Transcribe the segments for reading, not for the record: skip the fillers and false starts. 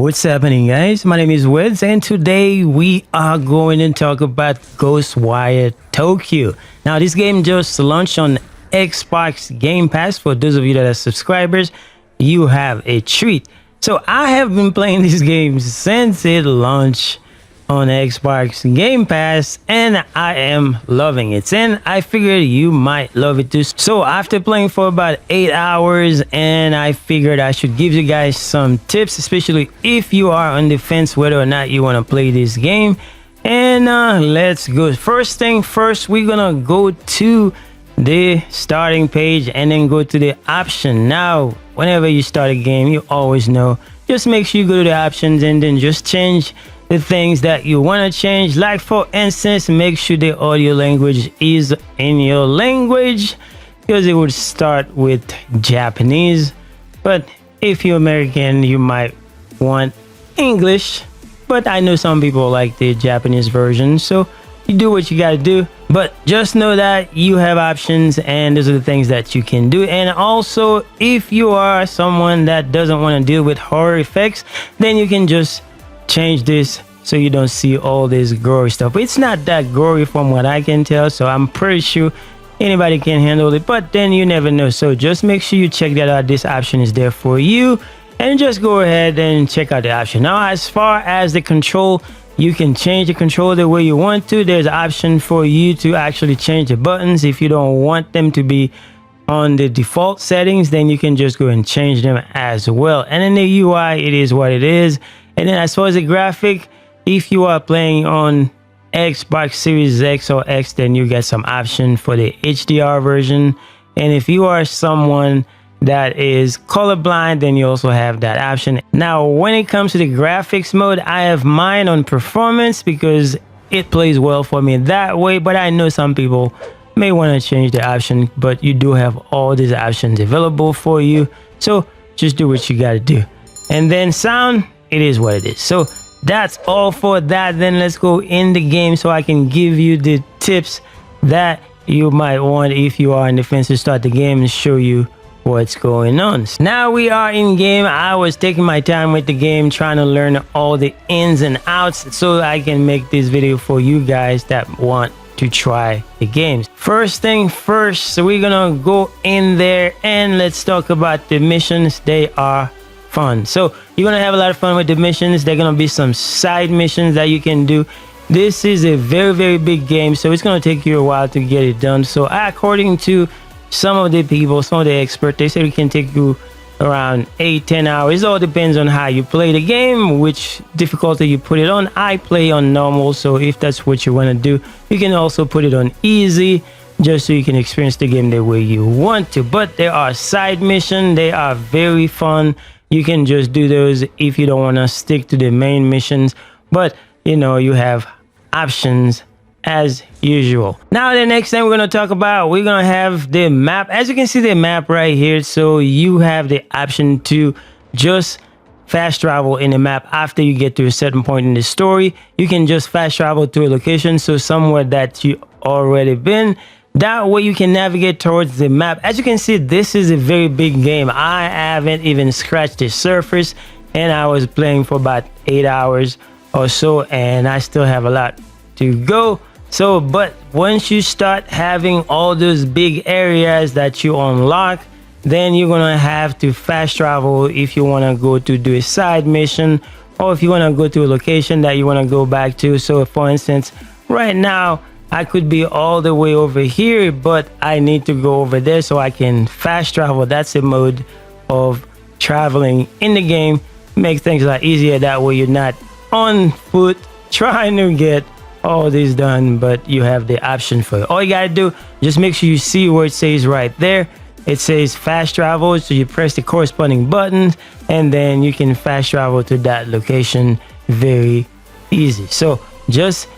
What's happening, guys? My name is Wiz, and today we are going to talk about Ghostwire Tokyo. Now, this game just launched on Xbox Game Pass. For those of you that are subscribers, you have a treat. So I have been playing this game since it launched on Xbox Game Pass, and I am loving it, and I figured you might love it too. So after playing for about 8 hours, and I figured I should give you guys some tips, especially if you are on the fence whether or not you want to play this game. And let's go. First thing first, we're gonna go to the starting page and then go to the option. Now whenever you start a game, you always know, just make sure you go to the options and then just change the things that you want to change. Like for instance, make sure the audio language is in your language, because it would start with Japanese. But if you're American, you might want English, but I know some people like the Japanese version, so you do what you got to do. But just know that you have options, and those are the things that you can do. And also, if you are someone that doesn't want to deal with horror effects, then you can just change this so you don't see all this gory stuff. It's not that gory from what I can tell, so I'm pretty sure anybody can handle it, but then you never know. So just make sure you check that out. This option is there for you, and just go ahead and check out the option. Now, as far as the control, you can change the control the way you want to. There's an option for you to actually change the buttons. If you don't want them to be on the default settings, then you can just go and change them as well. And in the UI, it is what it is. And then as far as the graphic, if you are playing on Xbox Series X or X, then you get some option for the HDR version. And if you are someone that is colorblind, then you also have that option. Now, when it comes to the graphics mode, I have mine on performance because it plays well for me that way. But I know some people may want to change the option, but you do have all these options available for you. So just do what you got to do. And then sound, it is what it is. So that's all for that. Then let's go in the game so I can give you the tips that you might want if you are in the fence to start the game and show you what's going on. Now we are in game. I was taking my time with the game, trying to learn all the ins and outs so I can make this video for you guys that want to try the games. First thing first, so we're gonna go in there and let's talk about the missions. They are fun. So you're gonna have a lot of fun with the missions. There are gonna be some side missions that you can do. This is a very big game, so it's gonna take you a while to get it done. So according to some of the people, some of the experts, they say it can take you around 8-10 hours. It all depends on how you play the game, which difficulty you put it on. I play on normal, so if that's what you want to do, you can also put it on easy, just so you can experience the game the way you want to. But there are side missions. They are very fun. You can just do those if you don't want to stick to the main missions, but you know, you have options as usual. Now the next thing we're going to talk about, we're going to have the map. As you can see, the map right here, so you have the option to just fast travel in the map. After you get to a certain point in the story, you can just fast travel to a location, so somewhere that you already been. That way you can navigate towards the map. As you can see, this is a very big game. I haven't even scratched the surface, and I was playing for about 8 hours or so, and I still have a lot to go. So, but once you start having all those big areas that you unlock, then you're gonna have to fast travel if you want to go to do a side mission, or if you want to go to a location that you want to go back to. So for instance, right now I could be all the way over here, but I need to go over there so I can fast travel. That's a mode of traveling in the game. Makes things a lot easier. That way you're not on foot trying to get all this done, but you have the option for it. All you gotta do, just make sure you see where it says right there. It says fast travel, so you press the corresponding buttons and then you can fast travel to that location very easy. So just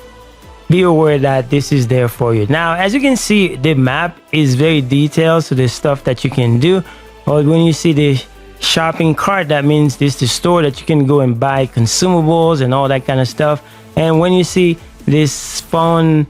be aware that this is there for you. Now, as you can see, the map is very detailed, so there's stuff that you can do. But when you see the shopping cart, that means this is the store that you can go and buy consumables and all that kind of stuff. And when you see this fun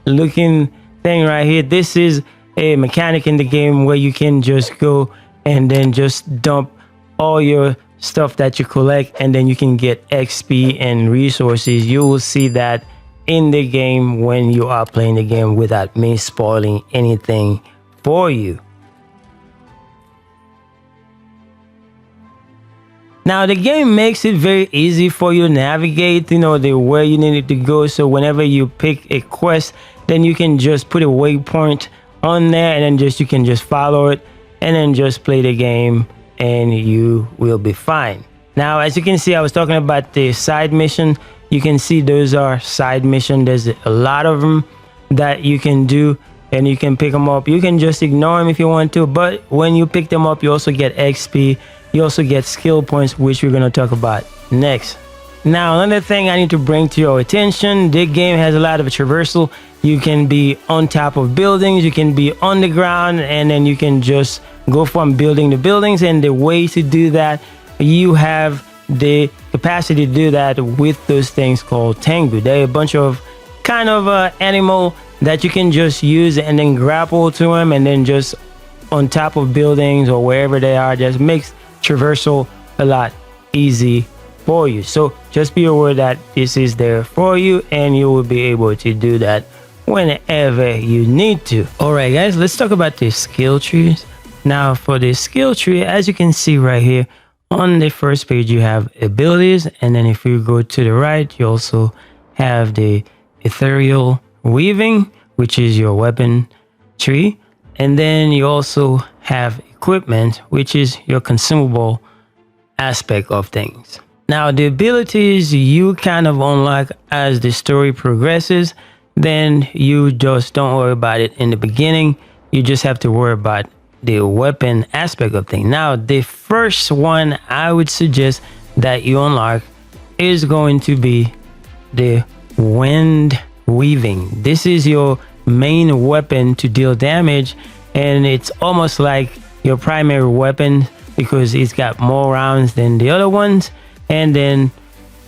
looking thing right here, this is a mechanic in the game where you can just go and then just dump all your stuff that you collect, and then you can get XP and resources. You will see that in the game when you are playing the game without me spoiling anything for you. Now the game makes it very easy for you to navigate, the where you need to go. So whenever you pick a quest, then you can just put a waypoint on there, and then you can just follow it, and then just play the game, and you will be fine. Now, as you can see, I was talking about the side mission. You can see those are side mission. There's a lot of them that you can do, and you can pick them up. You can just ignore them if you want to, but when you pick them up, you also get XP. You also get skill points, which we're going to talk about next. Now, another thing I need to bring to your attention, the game has a lot of traversal. You can be on top of buildings, you can be on the ground, and then you can just go from building to buildings. And the way to do that, you have the capacity to do that with those things called Tengu. They're a bunch of kind of animal that you can just use and then grapple to them, and then just on top of buildings or wherever they are, just makes traversal a lot easy for you. So just be aware that this is there for you, and you will be able to do that whenever you need to. All right, guys, let's talk about the skill trees. Now, for the skill tree, as you can see right here on the first page, you have abilities, and then if you go to the right, you also have the ethereal weaving, which is your weapon tree, and then you also have equipment, which is your consumable aspect of things. Now, the abilities you kind of unlock as the story progresses. Then you just don't worry about it in the beginning. You just have to worry about the weapon aspect of things. Now, the first one I would suggest that you unlock is going to be the wind weaving. This is your main weapon to deal damage, and it's almost like your primary weapon because it's got more rounds than the other ones, and then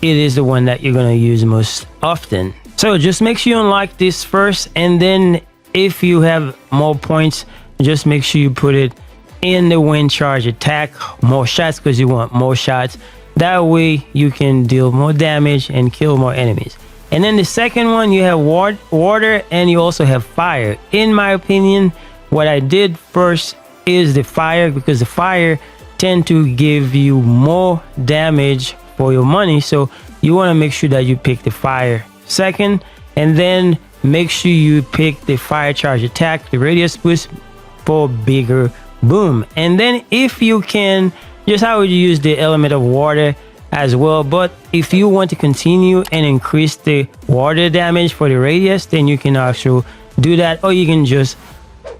it is the one that you're going to use most often. So just make sure you unlock this first, and then if you have more points, just make sure you put it in the wind charge attack, more shots, because you want more shots. That way you can deal more damage and kill more enemies. And then the second one, you have water, and you also have fire. In my opinion, what I did first is the fire, because the fire tend to give you more damage for your money. So you want to make sure that you pick the fire second, and then make sure you pick the fire charge attack, the radius boost, for bigger boom. And then if you can, just I would use the element of water as well. But if you want to continue and increase the water damage for the radius, then you can also do that, or you can just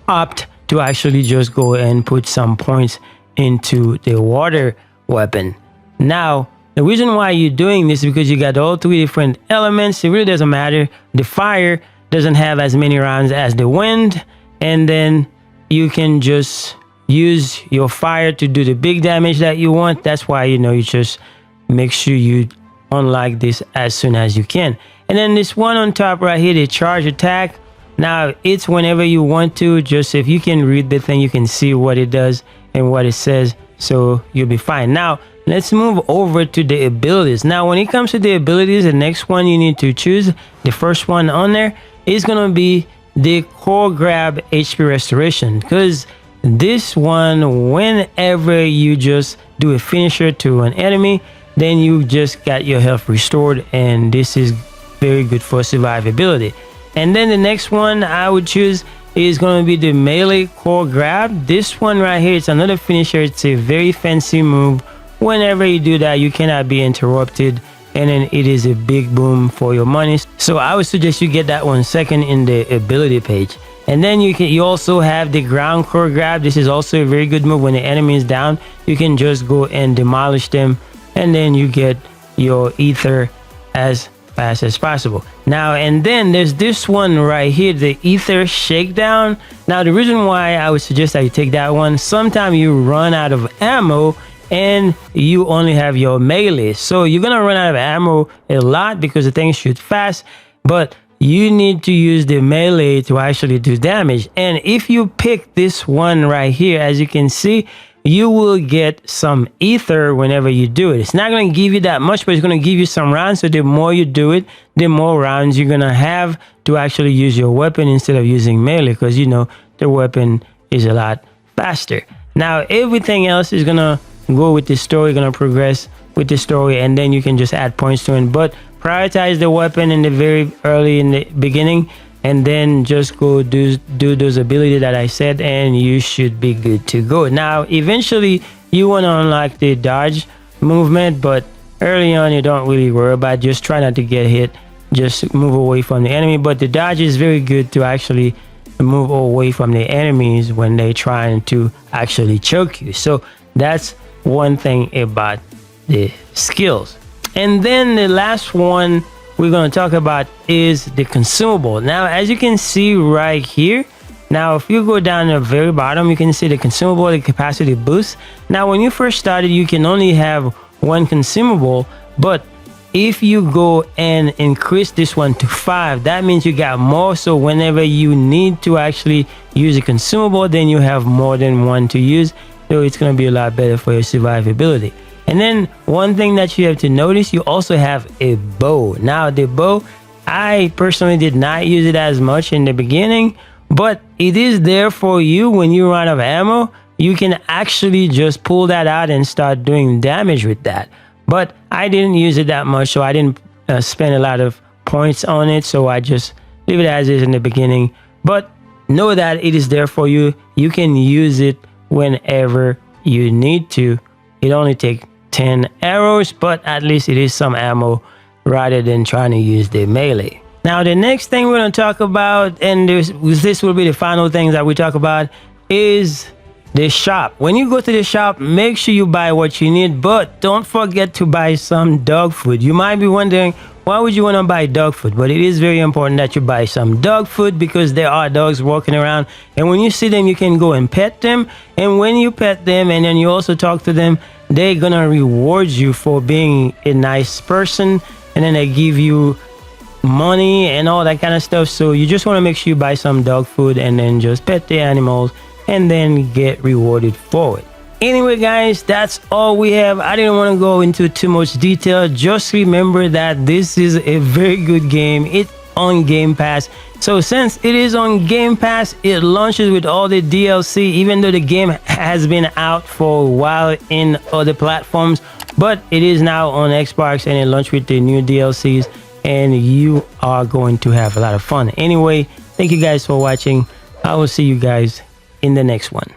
opt to actually just go and put some points into the water weapon. Now, the reason why you're doing this is because you got all three different elements. It really doesn't matter. The fire doesn't have as many rounds as the wind, and then you can just use your fire to do the big damage that you want. That's why, you just make sure you unlock this as soon as you can. And then this one on top right here, the charge attack. Now, it's whenever you want to. Just if you can read the thing, you can see what it does and what it says, so you'll be fine. Now, let's move over to the abilities. Now, when it comes to the abilities, the next one you need to choose, the first one on there, is going to be the core grab HP restoration, because this one, whenever you just do a finisher to an enemy, then you just got your health restored, and this is very good for survivability. And then the next one I would choose is going to be the melee core grab. This one right here, it's another finisher. It's a very fancy move. Whenever you do that, you cannot be interrupted, and then it is a big boom for your money. So I would suggest you get that one second in the ability page. And then you also have the ground core grab. This is also a very good move. When the enemy is down, you can just go and demolish them, and then you get your ether as fast as possible. Now, and then there's this one right here, the ether shakedown. Now, the reason why I would suggest that you take that one, sometimes you run out of ammo and you only have your melee, so you're gonna run out of ammo a lot because the thing shoots fast, but you need to use the melee to actually do damage. And if you pick this one right here, as you can see, you will get some ether whenever you do it. It's not going to give you that much, but it's going to give you some rounds. So the more you do it, the more rounds you're going to have to actually use your weapon instead of using melee, because you know the weapon is a lot faster. Now everything else is going to go with the story, going to progress with the story, and then you can just add points to it. But prioritize the weapon in the very early in the beginning, and then just go do those abilities that I said, and you should be good to go. Now eventually you want to unlock the dodge movement, but early on you don't really worry about. Just try not to get hit, just move away from the enemy. But the dodge is very good to actually move away from the enemies when they're trying to actually choke you. So that's one thing about the skills. And then the last one we're going to talk about is the consumable. Now as you can see right here, now if you go down to the very bottom, you can see the consumable, the capacity boost. Now when you first started, you can only have one consumable, but if you go and increase this one to 5, that means you got more. So whenever you need to actually use a consumable, then you have more than one to use. So it's going to be a lot better for your survivability. And then one thing that you have to notice, you also have a bow. Now the bow, I personally did not use it as much in the beginning, but it is there for you. When you run out of ammo, you can actually just pull that out and start doing damage with that. But I didn't use it that much, so I didn't spend a lot of points on it. So I just leave it as is in the beginning. But know that it is there for you. You can use it whenever you need to. It only takes 10 arrows, but at least it is some ammo rather than trying to use the melee. Now the next thing we're going to talk about, and this will be the final things that we talk about, is the shop. When you go to the shop, make sure you buy what you need, but don't forget to buy some dog food. You might be wondering, why would you want to buy dog food? But it is very important that you buy some dog food, because there are dogs walking around, and when you see them, you can go and pet them. And when you pet them and then you also talk to them, they're gonna reward you for being a nice person, and then they give you money and all that kind of stuff. So you just want to make sure you buy some dog food and then just pet the animals and then get rewarded for it. Anyway guys, that's all we have. I didn't want to go into too much detail. Just remember that this is a very good game. It's on Game Pass. So since it is on Game Pass, it launches with all the DLC, even though the game has been out for a while in other platforms, but it is now on Xbox and it launched with the new DLCs, and you are going to have a lot of fun. Anyway, thank you guys for watching. I will see you guys in the next one.